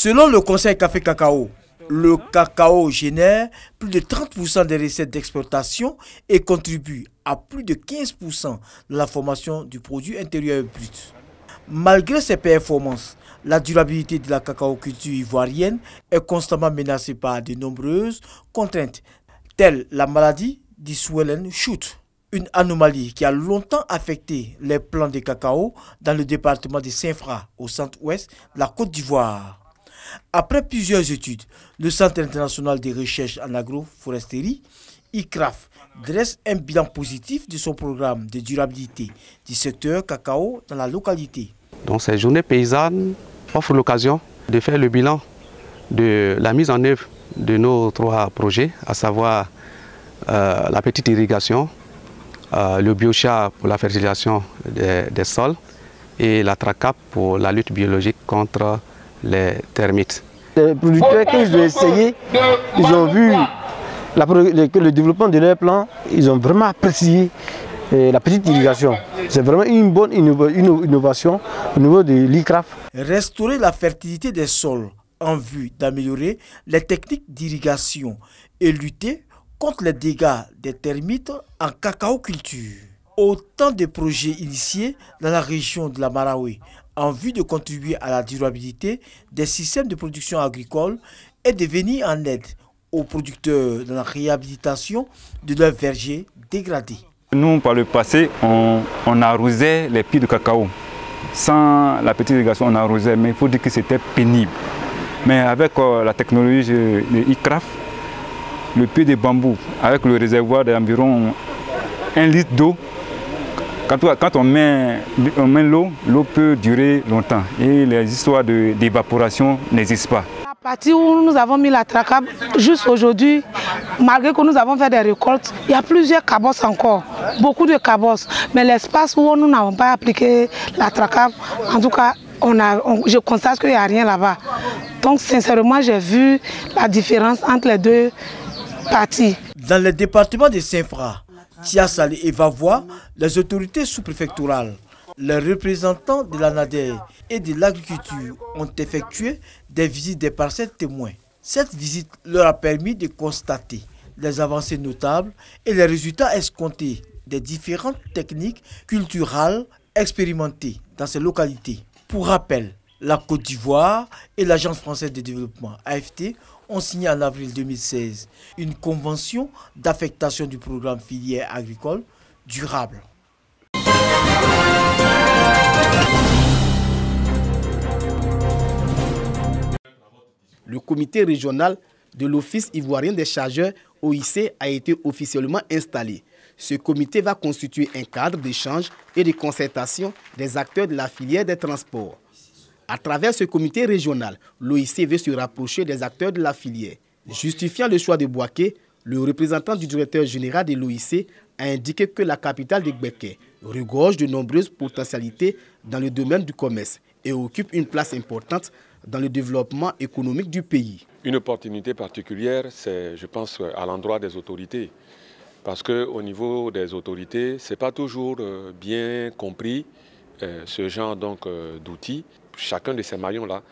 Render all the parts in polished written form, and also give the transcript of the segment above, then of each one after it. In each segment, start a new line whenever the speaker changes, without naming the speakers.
Selon le Conseil Café Cacao, le cacao génère plus de 30% des recettes d'exportation et contribue à plus de 15% de la formation du produit intérieur brut. Malgré ces performances, la durabilité de la cacao-culture ivoirienne est constamment menacée par de nombreuses contraintes, telles la maladie du Swollen Shoot, une anomalie qui a longtemps affecté les plants de cacao dans le département de Saint-Fra, au centre-ouest de la Côte d'Ivoire. Après plusieurs études, le Centre international de recherche en agroforesterie, ICRAF, dresse un bilan positif de son programme de durabilité du secteur cacao dans la localité.
Donc ces journées paysannes offrent l'occasion de faire le bilan de la mise en œuvre de nos 3 projets, à savoir la petite irrigation, le biochar pour la fertilisation des sols et la TRACAP pour la lutte biologique contre les termites.
Les producteurs, quand ils ont essayé, ils ont vu le développement de leur plan, ils ont vraiment apprécié la petite irrigation. C'est vraiment une bonne innovation au niveau de l'ICRAF.
Restaurer la fertilité des sols en vue d'améliorer les techniques d'irrigation et lutter contre les dégâts des termites en cacao-culture. Autant de projets initiés dans la région de la Marawi en vue de contribuer à la durabilité des systèmes de production agricole et de venir en aide aux producteurs dans la réhabilitation de leurs vergers dégradés.
Nous, par le passé, on arrosait les pieds de cacao. Sans la petite irrigation, on arrosait, mais il faut dire que c'était pénible. Mais avec la technologie de ICRAF, le pied de bambou, avec le réservoir d'environ 1 litre d'eau, quand on met l'eau, l'eau peut durer longtemps et les histoires d'évaporation n'existent pas.
À partir où nous avons mis la TRACAP, juste aujourd'hui, malgré que nous avons fait des récoltes, il y a plusieurs cabosses encore, beaucoup de cabosses. Mais l'espace où nous n'avons pas appliqué la TRACAP, en tout cas, je constate qu'il n'y a rien là-bas. Donc sincèrement, j'ai vu la différence entre les 2 parties.
Dans le département de Saint-Fra, Tiassali et Vavois, les autorités sous-préfectorales, les représentants de la NADER et de l'agriculture ont effectué des visites des parcelles témoins. Cette visite leur a permis de constater les avancées notables et les résultats escomptés des différentes techniques culturelles expérimentées dans ces localités. Pour rappel, la Côte d'Ivoire et l'Agence française de développement, AFT, ont signé en avril 2016 une convention d'affectation du programme filière agricole durable.
Le comité régional de l'Office ivoirien des chargeurs, OIC, a été officiellement installé. Ce comité va constituer un cadre d'échange et de concertation des acteurs de la filière des transports. À travers ce comité régional, l'OIC veut se rapprocher des acteurs de la filière. Justifiant le choix de Bouaké, le représentant du directeur général de l'OIC a indiqué que la capitale de Gbeke regorge de nombreuses potentialités dans le domaine du commerce et occupe une place importante dans le développement économique du pays.
Une opportunité particulière, c'est, je pense, à l'endroit des autorités. Parce qu'au niveau des autorités, ce n'est pas toujours bien compris ce genre d'outils. Chacun de ces maillons-là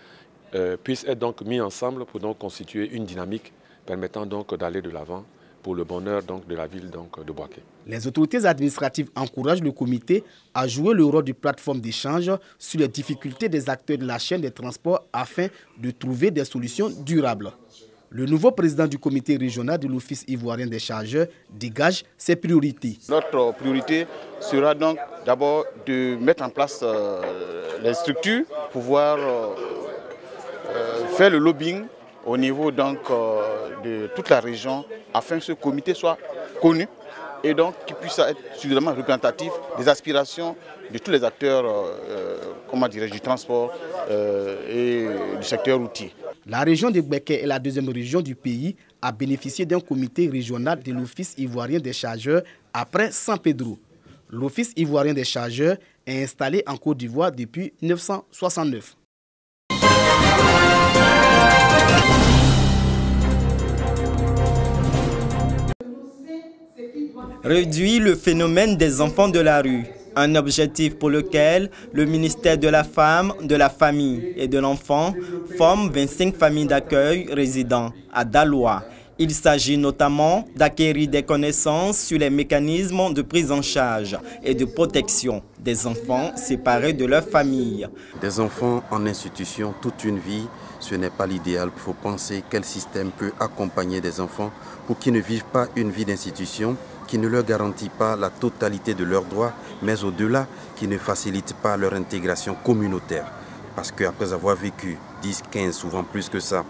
puisse être donc mis ensemble pour donc constituer une dynamique permettant donc d'aller de l'avant pour le bonheur donc de la ville donc de Bouaké.
Les autorités administratives encouragent le comité à jouer le rôle de plateforme d'échange sur les difficultés des acteurs de la chaîne des transports afin de trouver des solutions durables. Le nouveau président du comité régional de l'Office ivoirien des chargeurs dégage ses priorités.
Notre priorité sera donc d'abord de mettre en place les structures, pouvoir faire le lobbying au niveau donc, de toute la région afin que ce comité soit connu et donc qu'il puisse être suffisamment représentatif des aspirations de tous les acteurs du transport et du secteur routier.
La région de Gbeke est la deuxième région du pays à bénéficier d'un comité régional de l'Office ivoirien des chargeurs après San Pedro. L'Office ivoirien des chargeurs est installé en Côte d'Ivoire depuis 1969.
Réduire le phénomène des enfants de la rue. Un objectif pour lequel le ministère de la Femme, de la Famille et de l'Enfant forme 25 familles d'accueil résidant à Daloa. Il s'agit notamment d'acquérir des connaissances sur les mécanismes de prise en charge et de protection des enfants séparés de leur famille.
Des enfants en institution toute une vie, ce n'est pas l'idéal. Il faut penser quel système peut accompagner des enfants pour qu'ils ne vivent pas une vie d'institution qui ne leur garantit pas la totalité de leurs droits, mais au-delà, qui ne facilite pas leur intégration communautaire. Parce qu'après avoir vécu 10, 15, souvent plus que ça,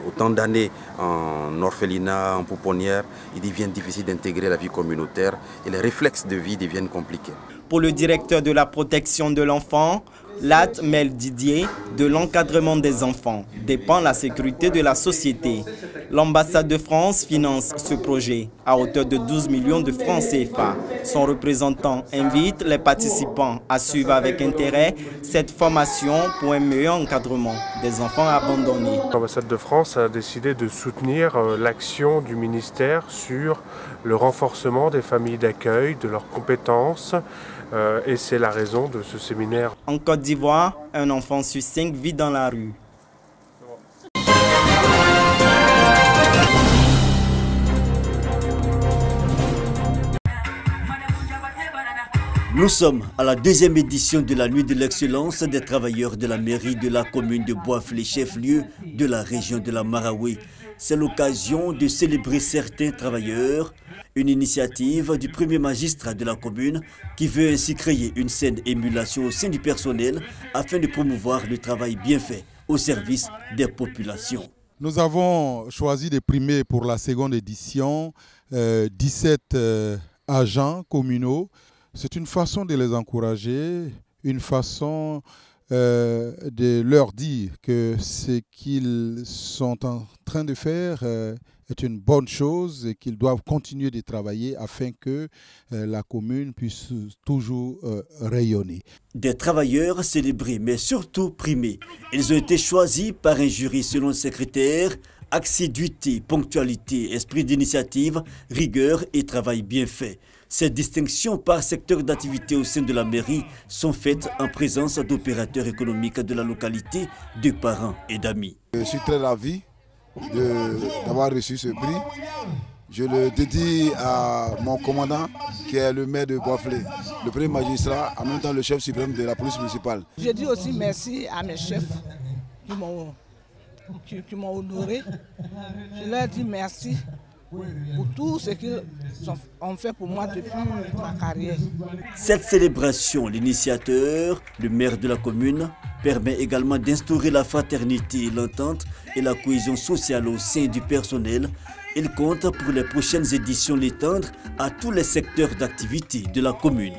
autant d'années en orphelinat, en pouponnière, il devient difficile d'intégrer la vie communautaire et les réflexes de vie deviennent compliqués.
Pour le directeur de la protection de l'enfant, Lat Mel Didier, de l'encadrement des enfants dépend la sécurité de la société. L'ambassade de France finance ce projet à hauteur de 12 millions de francs CFA. Son représentant invite les participants à suivre avec intérêt cette formation pour un meilleur encadrement des enfants abandonnés.
L'ambassade de France a décidé de soutenir l'action du ministère sur le renforcement des familles d'accueil, de leurs compétences. Et c'est la raison de ce séminaire.
En Côte d'Ivoire, un enfant sur 5 vit dans la rue.
Nous sommes à la deuxième édition de la Nuit de l'excellence des travailleurs de la mairie de la commune de Bois-Flé, chef-lieu de la région de la Maraoué. C'est l'occasion de célébrer certains travailleurs, une initiative du premier magistrat de la commune qui veut ainsi créer une saine émulation au sein du personnel afin de promouvoir le travail bien fait au service des populations.
Nous avons choisi de primer pour la seconde édition 17 agents communaux. C'est une façon de les encourager, une façon de leur dire que ce qu'ils sont en train de faire est une bonne chose et qu'ils doivent continuer de travailler afin que la commune puisse toujours rayonner.
Des travailleurs célébrés mais surtout primés. Ils ont été choisis par un jury selon ses critères: assiduité, ponctualité, esprit d'initiative, rigueur et travail bien fait. Ces distinctions par secteur d'activité au sein de la mairie sont faites en présence d'opérateurs économiques de la localité, de parents et d'amis.
Je suis très ravi d'avoir reçu ce prix. Je le dédie à mon commandant qui est le maire de Bois-Flé, le premier magistrat, en même temps le chef suprême de la police municipale.
Je dis aussi merci à mes chefs qui m'ont honoré. Je leur dis merci pour tout ce qu'ils ont fait pour moi depuis ma carrière.
Cette célébration, l'initiateur, le maire de la commune, permet également d'instaurer la fraternité, l'entente et la cohésion sociale au sein du personnel. Il compte pour les prochaines éditions l'étendre à tous les secteurs d'activité de la commune.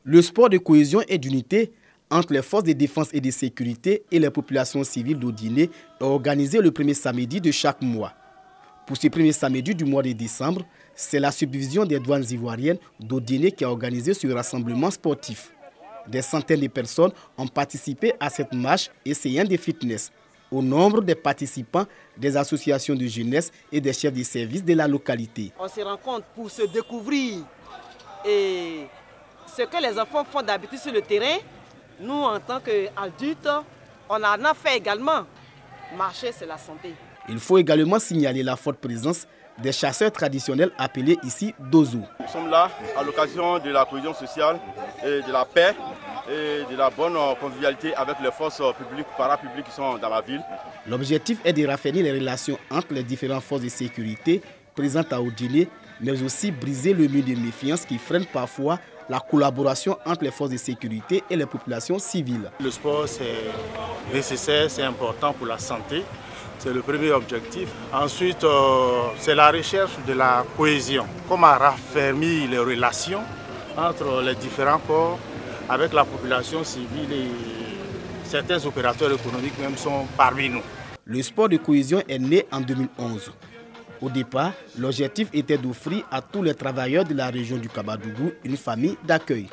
Le sport de cohésion et d'unité entre les forces de défense et de sécurité et les populations civiles d'Odiné est organisé le premier samedi de chaque mois. Pour ce premier samedi du mois de décembre, c'est la subdivision des douanes ivoiriennes d'Odiné qui a organisé ce rassemblement sportif. Des centaines de personnes ont participé à cette marche essayant de fitness. Au nombre des participants, des associations de jeunesse et des chefs de service de la localité.
On se rencontre pour se découvrir et ce que les enfants font d'habitude sur le terrain. Nous, en tant qu'adultes, on en a fait également. Marcher, c'est la santé.
Il faut également signaler la forte présence des chasseurs traditionnels appelés ici Dozo.
Nous sommes là à l'occasion de la cohésion sociale et de la paix et de la bonne convivialité avec les forces publiques, parapubliques qui sont dans la ville.
L'objectif est de raffermir les relations entre les différentes forces de sécurité présentes à Odiné, mais aussi briser le mur de méfiance qui freine parfois la collaboration entre les forces de sécurité et les populations civiles.
Le sport, c'est nécessaire, c'est important pour la santé. C'est le premier objectif. Ensuite, c'est la recherche de la cohésion. Comment raffermir les relations entre les différents corps avec la population civile et certains opérateurs économiques même sont parmi nous.
Le sport de cohésion est né en 2011. Au départ, l'objectif était d'offrir à tous les travailleurs de la région du Kabadougou une famille d'accueil.